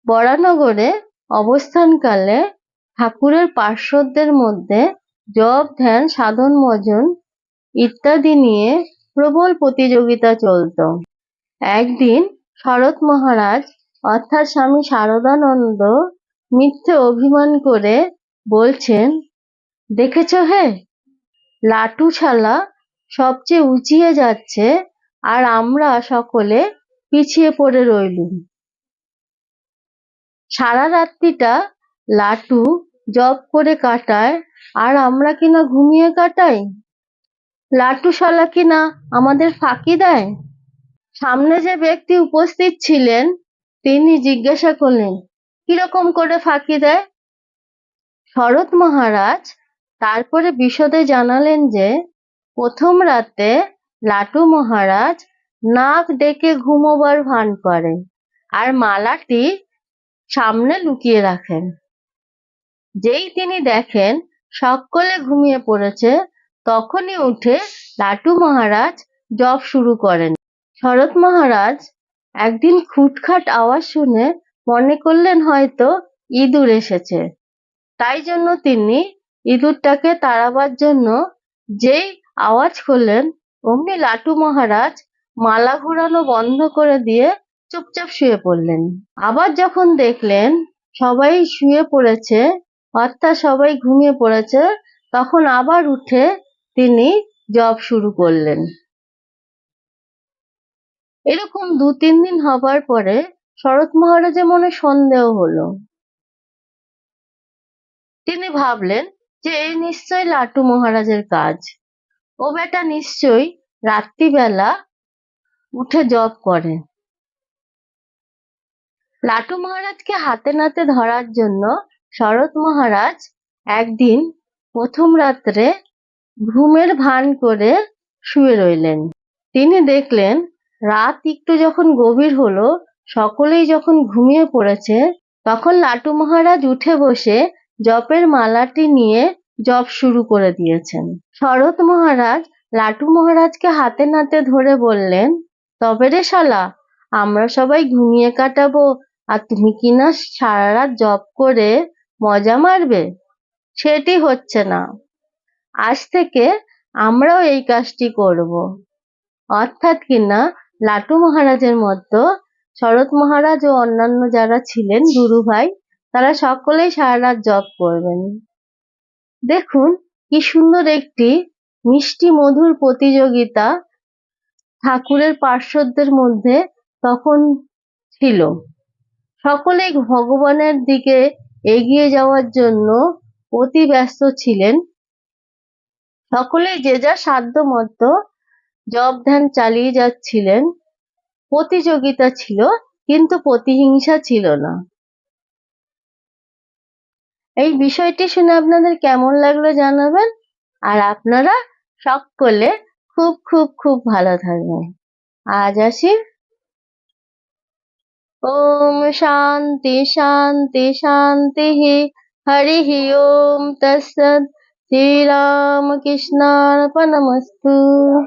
বরানগরে অবস্থানকালে ঠাকুরের পার্শ্বদের মধ্যে জপ ধ্যান সাধন ভজন ইত্যাদি নিয়ে প্রবল প্রতিযোগিতা চলত। একদিন শরৎ মহারাজ অর্থাৎ স্বামী শারদানন্দ মিথ্যে অভিমান করে বলছেন, দেখেছ হে, লাটু শালা সবচেয়ে উঁচিয়ে যাচ্ছে আর আমরা সকলে পিছিয়ে পড়ে রইলুম। সারা রাত্রিটা লাটু জপ করে কাটায় আর আমরা কিনা ঘুমিয়ে কাটাই। লাটু শালা কিনা আমাদের ফাঁকি দেয়। সামনে যে ব্যক্তি উপস্থিত ছিলেন তিনি জিজ্ঞাসা করলেন, কিরকম করে ফাঁকি দেয়? শরৎ মহারাজ তারপরে বিশদে জানালেন যে প্রথম রাতে লাটু মহারাজ নাক ডেকে ঘুমোবার ভান করে আর মালাটি সামনে লুকিয়ে রাখেন। যেই তিনি দেখেন সকলে ঘুমিয়ে পড়েছে তখনই উঠে লাটু মহারাজ জপ শুরু করেন। শরৎ মহারাজ একদিন খুটখাট আওয়াজ শুনে মনে করলেন হয়তো ইঁদুর এসেছে, তাই জন্য তিনি ইঁদুরটাকে তাড়াবার জন্য যেই আওয়াজ করলেন অমনি লাটু মহারাজ মালা ঘোরানো বন্ধ করে দিয়ে চুপচাপ শুয়ে পড়লেন। আবার যখন দেখলেন সবাই শুয়ে পড়েছে অর্থাৎ সবাই ঘুমিয়ে পড়েছে তখন আবার উঠে তিনি জপ শুরু করলেন। এরকম 2-3 দিন হবার পরে শরৎ মহারাজের মনে সন্দেহ হলো। তিনি ভাবলেন যে এই নিশ্চয়ই লাটু মহারাজের কাজ, ও বেটা নিশ্চয়ই রাত্রিবেলা উঠে জপ করে। লাটু মহারাজকে হাতে নাতে ধরার জন্য শরৎ মহারাজ একদিন প্রথম রাত্রে ঘুমের ভান করে শুয়ে রইলেন। তিনি দেখলেন রাত একটু যখন গভীর হলো, সকলেই যখন ঘুমিয়ে পড়েছে, তখন লাটু মহারাজ উঠে বসে জপের মালাটি নিয়ে জপ শুরু করে দিয়েছেন। শরৎ মহারাজ লাটু মহারাজকে হাতে নাতে ধরে বললেন, তবে রে শালা, আমরা সবাই ঘুমিয়ে কাটাবো আর তুমি কিনা সারা রাত জপ করে মজা মারবে? সেটি হচ্ছে না। আজ থেকে আমরাও এই কাজটি করব। অর্থাৎ কিনা লাটু মহারাজের মতো শরৎ মহারাজ ও অন্যান্য যারা ছিলেন গুরু ভাই, তারা সকলেই সারা রাত জপ করবেন। দেখুন কি সুন্দর একটি মিষ্টি মধুর প্রতিযোগিতা ঠাকুরের পার্শ্বদের মধ্যে তখন ছিল। সকলেই ভগবানের দিকে এগিয়ে যাওয়ার জন্য অতি ব্যস্ত ছিলেন। সকলেই যে যার সাধ্য মতো জপ ধ্যান চালিয়ে যাচ্ছিলেন। প্রতিযোগিতা ছিল কিন্তু প্রতিহিংসা ছিল না। এই বিষয়টি শুনে আপনাদের কেমন লাগলো জানাবেন। আর আপনারা সকলে খুব খুব খুব ভালো থাকবেন। আজ আসি। ওম শান্তি শান্তি শান্তি। হরি ওম তৎসৎ। শ্রীরামকৃষ্ণার্পণমস্তু।